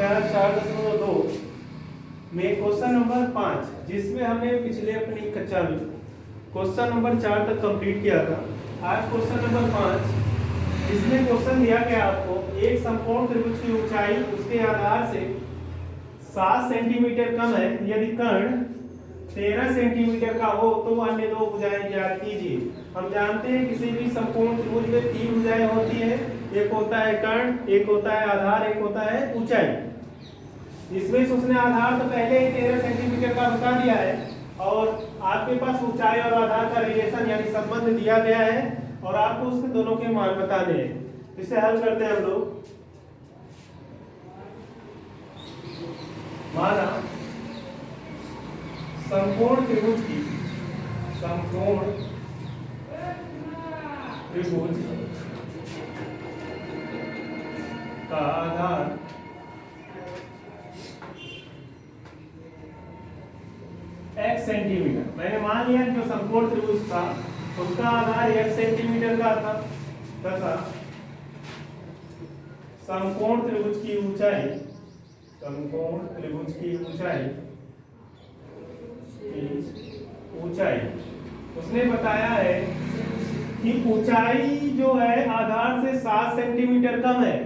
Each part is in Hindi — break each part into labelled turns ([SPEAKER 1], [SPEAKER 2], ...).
[SPEAKER 1] अध्याय 4.2 में क्वेश्चन नंबर 5, जिसमें हमने पिछले अपनी कक्षा में क्वेश्चन नंबर 4 तक कंप्लीट किया था। आज क्वेश्चन नंबर 5, इसमें क्वेश्चन दिया गया आपको एक समकोण त्रिभुज की ऊंचाई उसके आधार से 7 सेंटीमीटर कम है यदि कर्ण 13 सेंटीमीटर का हो तो अन्य दो भुजाएं ज्ञात कीजिए। हम जानते हैं किसी भी समकोण त्रिभुज में 3 भुजाएं होती है, एक होता है कर्ण, एक होता है आधार, एक होता है ऊंचाई। इसमें से उसने आधार तो पहले ही 13 सेंटीमीटर का बता दिया है और आपके पास ऊंचाई और आधार का रिलेशन यानी संबंध दिया गया है और आपको उसके दोनों के मान बताने हैं। इसे हल करते हैं हम लोग। माना समकोण त्रिभुज का आधार x सेंटीमीटर। मैंने मान लिया जो समकोण त्रिभुज था उसका आधार x सेंटीमीटर का था तथा समकोण त्रिभुज की ऊंचाई उसने बताया है कि ऊंचाई जो है आधार से 7 सेंटीमीटर कम है,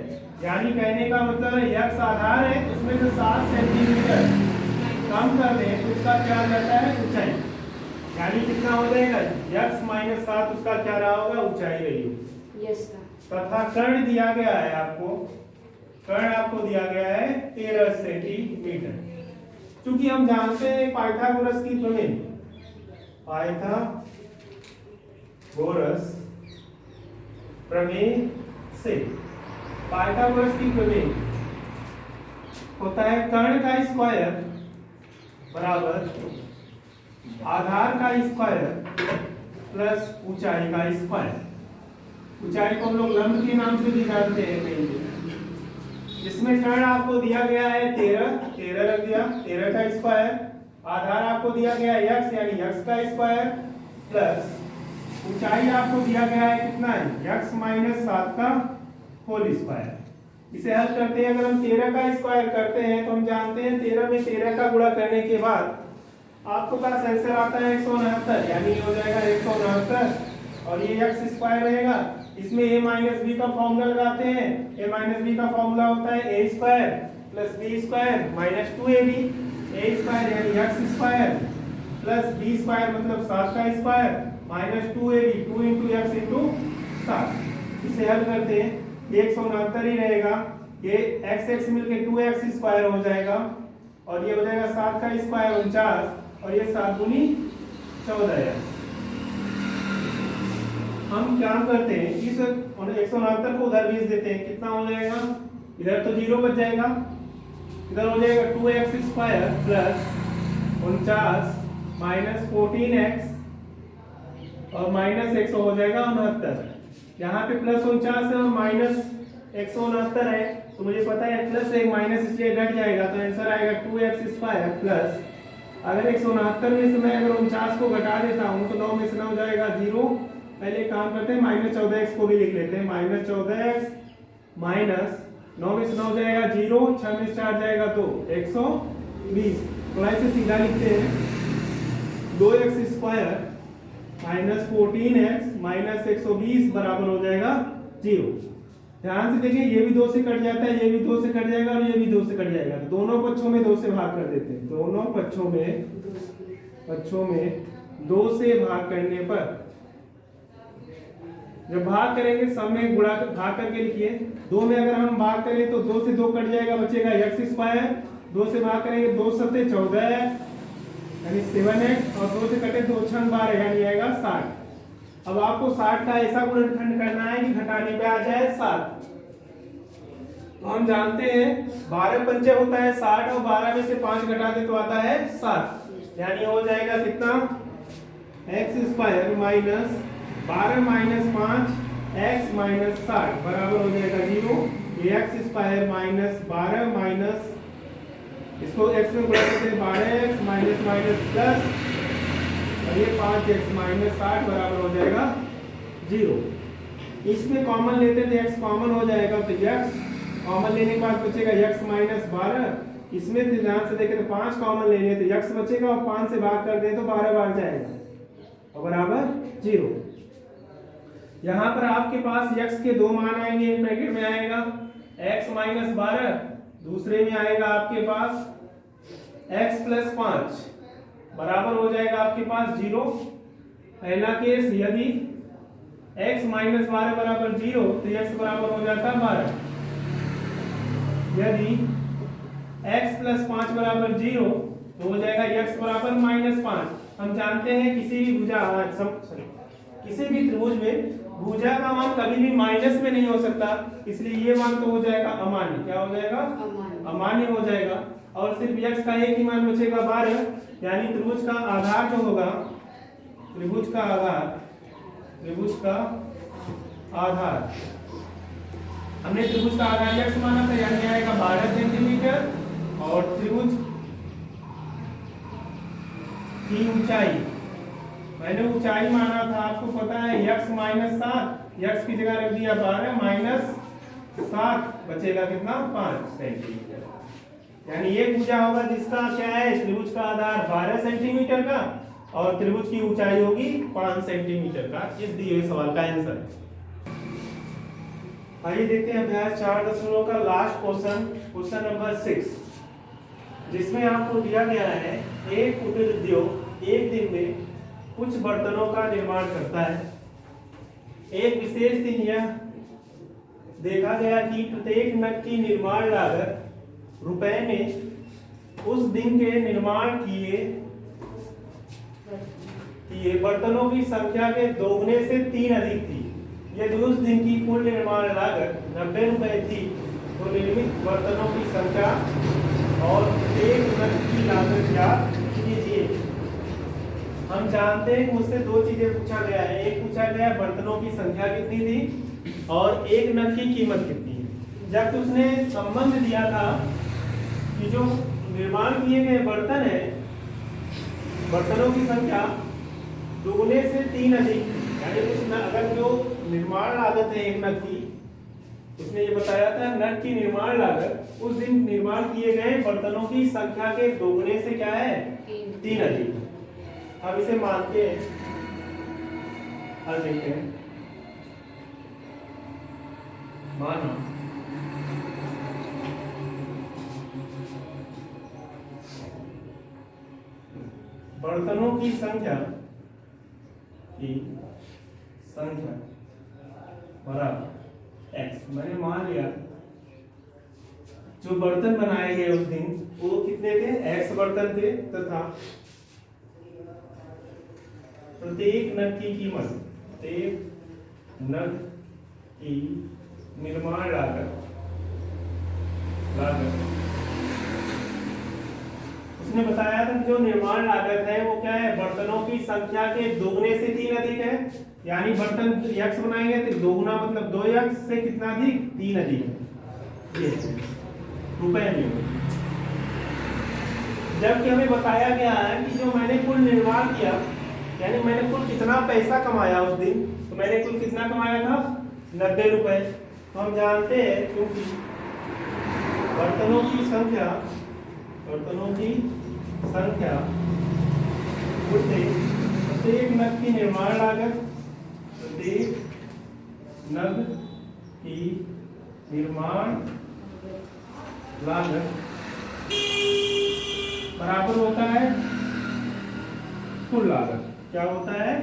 [SPEAKER 1] यानी कहने का मतलब है x आधार है उसमें से 7 सेंटीमीटर कम कर दें तो उसका क्या रहता है ऊंचाई, यानी कितना हो जाएगा x - 7 उसका क्या रहा होगा ऊंचाई रही होगी।
[SPEAKER 2] यस
[SPEAKER 1] तथा कर्ण दिया गया है आपको दिया गया है 13 सेंटीमीटर। क्योंकि हम जानते हैं पाइथागोरस की प्रमेय से पाइथागोरस की प्रमेय होता है कर्ण का स्क्वायर बराबर आधार का स्क्वायर प्लस ऊंचाई का स्क्वायर। ऊंचाई को हम लोग लंब के नाम से भी जानते हैं। इसमें कर्ण आपको दिया गया है 13 रख दिया, 13 का स्क्वायर। आधार आपको दिया गया है x यानी x का स्क्वायर प्लस ऊंचाई आपको दिया गया है कितना है x - 7 का होल स्क्वायर। इसे हल करते हैं। अगर हम 13 का स्क्वायर करते हैं तो हम जानते हैं 13 में 13 का गुणा करने के बाद आपको पास आंसर आता है 169, यानी हो जाएगा 169 और ये x स्क्वायर रहेगा। इसमें a - b का फॉर्मूला लगाते हैं। a - b का फॉर्मूला होता है a square plus b square minus 2ab। a square यानी x square plus b square मतलब 7 का स्क्वायर माइनस 2ab 2 × x × 7। इसे हल करते हैं 169 ही रहेगा, ये x मिलके 2x स्क्वायर हो जाएगा और ये हो जाएगा 7 का स्क्वायर 49 और ये 7 दूनी 14। हम क्या करते हैं इस 169 को उधर भेज देते हैं, कितना हो जाएगा इधर तो 0 बच जाएगा, इधर हो जाएगा 2x square plus 49 minus 14x और माइनस 100 हो जाएगा 69। यहाँ पे प्लस 49 है और माइनस 169 है तो मुझे पता है प्लस से माइनस इसलिए घट जाएगा तो आंसर आएगा 2x स्क्वायर प्लस अगर 169 में से मैं अगर 49 को घटा देता हूँ तो 9 में से 9 जाएगा 0। पहले काम करते हैं -14x को भी लिख लेते हैं, -14x माइनस 9 में से 9 जाएगा 0, 6 में से 4 जाएगा 2, 120। तो ऐसे सीधा लिखते हैं 2x square minus 14x minus 120 बराबर हो जाएगा 0। ध्यान से देखिए ये भी 2 से कट जाता है, ये भी 2 से कट जाएगा और ये भी 2 से कट जाएगा। तो दोनों पक्षों में 2 से भाग कर देते हैं। दोनों पक्षों में 2 से भाग करने पर जब भाग करेंगे सब में गुणा भाग करके लिखिए। 2 में अगर हम भाग करें तो 2 से 2 कट जाएगा, बचेगा x स्क्वायर। 2 से भाग करेंगे 2 × 7 = 14 यानी 7x और 2 से कटे 2 × 6 = 12 यानी आएगा 60। अब आपको 60 का ऐसा गुणनखंड करना है कि घटाने पे आ जाए 7। तो हम जानते हैं 12 पंचे होता है 60 और 12 में से 5 घटा दे तो आता है 7, यानी हो जाएगा कितना x square minus 12 minus 5 x minus 60 बराबर हो जाएगा 0। ये x स्क्वायर माइनस 12 माइनस इसको x में गुणा करते हैं 12x माइनस माइनस प्लस और ये 5x माइनस 60 बराबर हो जाएगा 0। इसमें कॉमन लेते थे x कॉमन हो जाएगा तो x कॉमन लेने के बाद बचेगा x माइनस 12। इसमें ध्यान से देखें तो 5 कॉमन लेंगे तो x बचेगा और 5 से भाग कर दें तो 12 भाग जाएगा और बराबर 0। यहाँ पर आपके पास x के दो मान आएंगे, एक ब्रैकेट में आएगा x माइनस 12, दूसरे में आएगा आपके पास x प्लस 5 बराबर हो जाएगा आपके पास 0। पहला केस यदि x माइनस 12 बराबर 0 तो x बराबर हो जाता है 12। यदि x प्लस 5 बराबर 0 तो हो जाएगा x बराबर माइनस 5। हम जानते हैं किसी भी त्रिभुज में भुजा का मान कभी भी माइनस में नहीं हो सकता, इसलिए ये मान तो हो जाएगा अमान्य। क्या हो जाएगा? अमान्य हो जाएगा। और सिर्फ x का एक ही मान बचेगा 12, यानी त्रिभुज का आधार जो होगा, त्रिभुज का आधार हमने त्रिभुज का आधार x माना था, यानी आएगा 12 सेंटीमीटर। और त्रिभुज की ऊंचाई मैंने ऊंचाई माना था, आपको पता है x माइनस 7, x की जगह रख दिया 12 माइनस 7 बचेगा कितना? 5 सेंटीमीटर। यानी ये भुजा होगा जिसका क्या है, त्रिभुज का आधार 12 सेंटीमीटर का और त्रिभुज की ऊंचाई होगी 5 सेंटीमीटर का। इस दिए हुए सवाल का आंसर। आइए देखते हैं अभ्यास 4.0 का लास्ट क्वेश्चन नंबर 6, जिसमें आपको दिया गया है एक कुटीर उद्योग एक दिन में कुछ बर्तनों का निर्माण करता है। एक विशेष दिन यह देखा गया कि प्रत्येक नग की निर्माण लागत रुपए में उस दिन के निर्माण किए बर्तनों की संख्या के दोगुने से 3 अधिक थी। यदि उस दिन की कुल निर्माण लागत 90 रुपए थी तो निर्मित बर्तनों की संख्या और एक नग की लागत ज्ञात कीजिए। हम जानते हैं मुझसे दो चीजें पूछा गया है, एक पूछा गया बर्तनों की संख्या कितनी थी और एक नग की कीमत कितनी है। जब उसने संबंध दिया था कि जो निर्माण किए गए बर्तन है, बर्तनों की संख्या दुगने से 3 अधिक, यानी अगर जो निर्माण लागत है एक नग की, उसने ये बताया था नग की निर्माण लागत उस दिन निर्माण किए गए बर्तनों की संख्या के दोगुने से क्या है? 3 अधिक। अब इसे मानते हैं, हल देखते हैं। माना बर्तनों की संख्या बराबर x। मैंने मान लिया जो बर्तन बनाए गए उस दिन वो कितने थे? x बर्तन थे तथा प्रत्येक नग की कीमत, प्रत्येक नग की निर्माण लागत उसने बताया था कि जो निर्माण लागत है वो क्या है? बर्तनों की संख्या के दोगुने से 3 अधिक है। यानी बर्तन x बनाएंगे तो दोगुना मतलब 2x से कितना अधिक? 3 अधिक है। ये रुपए में। जबकि हमें बताया गया है कि जो मैंने कुल निर्माण किया, यानी मैंने कुल कितना पैसा कमाया उस दिन, तो मैंने कुल कितना कमाया था? 90 रुपए। तो हम जानते हैं क्योंकि बर्तनों की संख्या प्रत्येक नग की निर्माण लागत बराबर होता है कुल लागत। क्या होता है?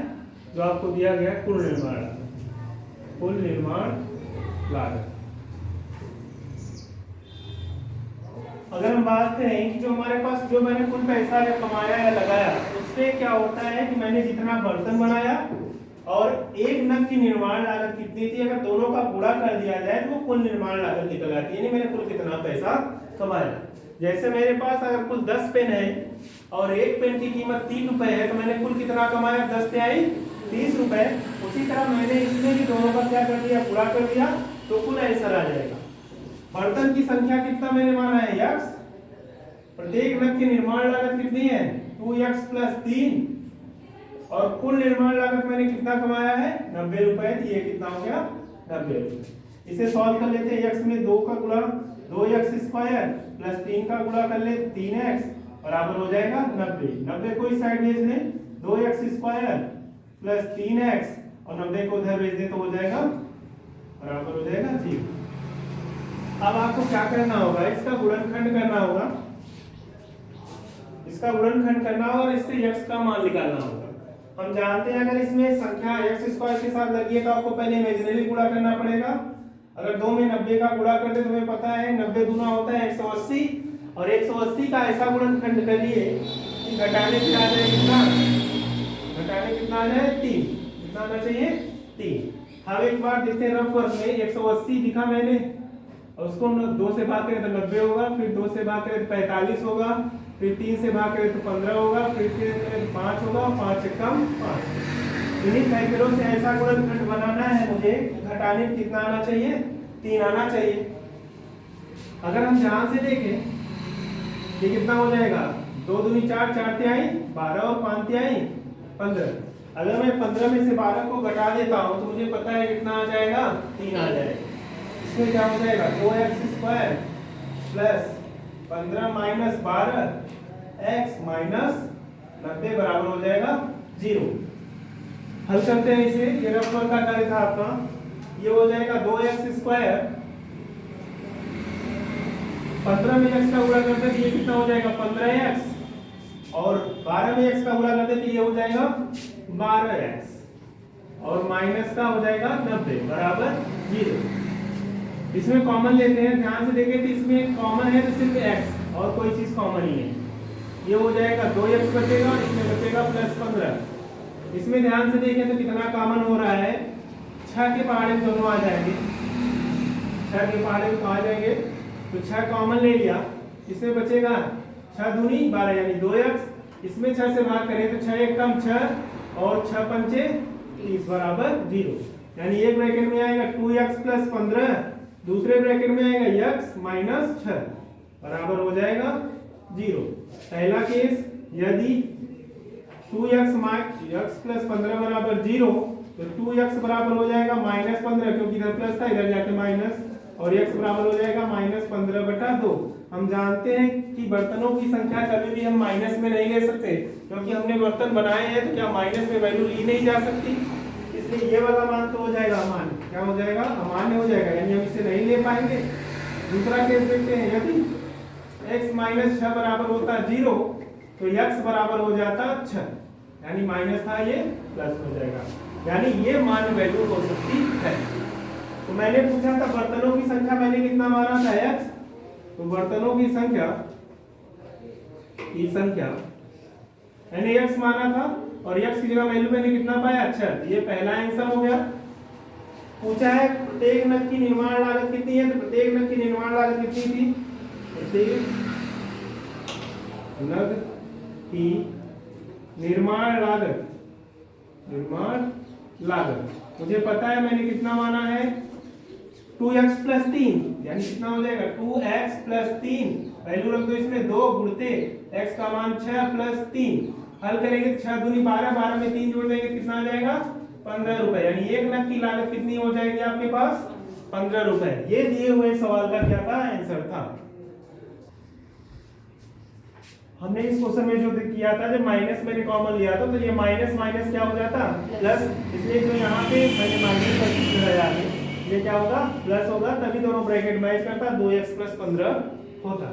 [SPEAKER 1] जो आपको दिया गया कुल निर्माण लागत। अगर हम बात करें कि जो हमारे पास जो मैंने कुल पैसा कमाया या लगाया, उससे क्या होता है कि मैंने जितना बर्तन बनाया और एक नग की निर्माण लागत कितनी थी, अगर दोनों का गुणा कर दिया जाए तो कुल निर्माण लागत निकल आती है, यानी मैंने कुल कितना पैसा कमाया। जैसे मेरे पास अगर कुल 10 पेन है और एक पेन की कीमत 3 रुपए है तो मैंने कुल कितना कमाया? 10 तिहाई 30 रुपए। उसी तरह मैंने इसमें भी दोनों का क्या कर दिया? गुणा कर दिया, तो कुल आंसर आ जाएगा। बर्तन की संख्या कितना मैंने माना है? x। प्रत्येक नग की निर्माण लागत कितनी है? 2x plus 3। और कुल निर्माण लागत मैंने कितना कमाया है? 90 रुपए। ये कितना हो गया? 90 रुपए। इसे सॉल्व कर लेते हैं। x में 2 का गुणा 2x स्क्वायर प्लस 3 का गुणा कर ले 3x बराबर हो जाएगा 90। 90 को इस साइड भेज दें 2x स्क्वायर प्लस 3x और 90 को उधर भेज दें तो हो जाएगा बराबर हो जाएगा 0। अब आपको क्या करना होगा, इसका गुणनखंड करना होगा, इसका गुणनखंड करना होगा और इससे x का मान निकालना होगा। हम जानते हैं अगर इसमें संख्या x स्क्वायर के साथ लगी है तो आपको पहले इमेजिनरी गुणा करना पड़ेगा। अगर 2 में 90 का गुणा कर दे तो हमें पता है 90 दूना होता है 180 और 180 का ऐसा गुणनखंड करिए कि घटाने पे आ जाए कितना, घटाने कितना आ जाए 3, कितना आना चाहिए 3। हम एक बार देखते हैं रफ वर्क में 180 लिखा मैंने और उसको 2 से भाग करें तो 90 होगा, फिर 2 से भाग करें तो 45 होगा, फिर 3 से भाग करें तो 15 होगा, फिर 5 होगा, 5 से कम 5। इन्हीं सैकड़ों से ऐसा गुणनखंड बनाना है मुझे, घटाने में कितना आना चाहिए 3 आना चाहिए। अगर हम ध्यान से देखें ये कितना हो जाएगा 2 दूनी 4, 4 तिहाई 12 और 5 तिहाई 15। अगर मैं 15 में से 12 को घटा देता हूं तो मुझे पता है कितना आ जाएगा 3 आ जाएगा। इसमें क्या हो जाएगा 2x square plus 15 minus 12 x minus 90 बराबर हो जाएगा 0। हल करते हैं इसे, ये रफ वर्क का कार्य था आपका। ये हो जाएगा 2x स्क्वायर 15 में x का गुणा करते तो ये कितना हो जाएगा 15x और 12 में x का गुणा करते तो ये हो जाएगा 12x और माइनस का हो जाएगा 90 बराबर 0। इसमें कॉमन लेते हैं, ध्यान से देखें तो इसमें कॉमन है तो सिर्फ x और कोई चीज कॉमन नहीं है। ये हो जाएगा 2x बचेगा, इसमें बचेगा प्लस 15। इसमें ध्यान से देखें तो कितना कॉमन हो रहा है 6 के पहाड़े दोनों आ जाएंगे, 6 के पहाड़े आ जाएंगे तो 6 कॉमन ले लिया, इसमें बचेगा 6 दूनी 12 यानी 2x। इसमें 6 से भाग करें तो 6 एक कम 6 और 6 पंचे 30 बराबर 0। यानी एक ब्रैकेट में आएगा 2x प्लस 15, दूसरे ब्रैकेट में आएगा x माइनस 6 बराबर हो जाएगा 0। पहला केस यदि 2x x प्लस 15 बराबर 0 तो 2x बराबर हो जाएगा माइनस 15 क्योंकि इधर प्लस था इधर जाके माइनस, और x बराबर हो जाएगा माइनस 15 बटा 2। हम जानते हैं कि बर्तनों की संख्या कभी भी हम माइनस में नहीं ले सकते क्योंकि हमने बर्तन बनाए हैं तो क्या माइनस में वैल्यू ली नहीं जा सकती, इसलिए ये वाला मान तो हो जाएगा अमान्य। क्या हो जाएगा अमान्य हो जाएगा, यानी हम इसे नहीं ले पाएंगे। दूसरा केस देखते हैं, यदि x माइनस 6 बराबर होता 0 तो x बराबर हो जाता 6, यानी माइनस था ये प्लस हो जाएगा, यानी ये मान वैल्यू हो सकती है। तो मैंने पूछा था बर्तनों की संख्या मैंने कितना माना था x, तो बर्तनों की संख्या मैंने x माना था और x की जगह वैल्यू मैंने कितना पाया 6। ये पहला आंसर हो गया। पूछा है प्रत्येक नग की निर्माण लागत कितनी है, तो प्रत्येक नग की निर्माण लागत कितनी थी, प्रत्येक नग की निर्माण लागत मुझे पता है मैंने कितना माना है 2x प्लस 3, यानी कितना हो जाएगा 2x प्लस 3, वैल्यू रख दो इसमें 2 गुणते x का मान 6 प्लस 3। हल करेंगे 6 दूनी 12, 12 में 3 जोड़ देंगे कितना आ जाएगा 15 रुपए, यानी एक नग की लागत कितनी हो जाएगी आपके पास 15 रुपए। ये दिए हुए सवाल का क्या था आंसर था। हमने इस क्वेश्चन में जो किया था जब माइनस मैंने कॉमन लिया था तो ये माइनस माइनस क्या हो जाता प्लस, इसलिए जो यहाँ पे मैंने माइनस लगाया है ये क्या होगा प्लस होगा, तभी दोनों ब्रैकेट मैच करता 2x प्लस 15 होता।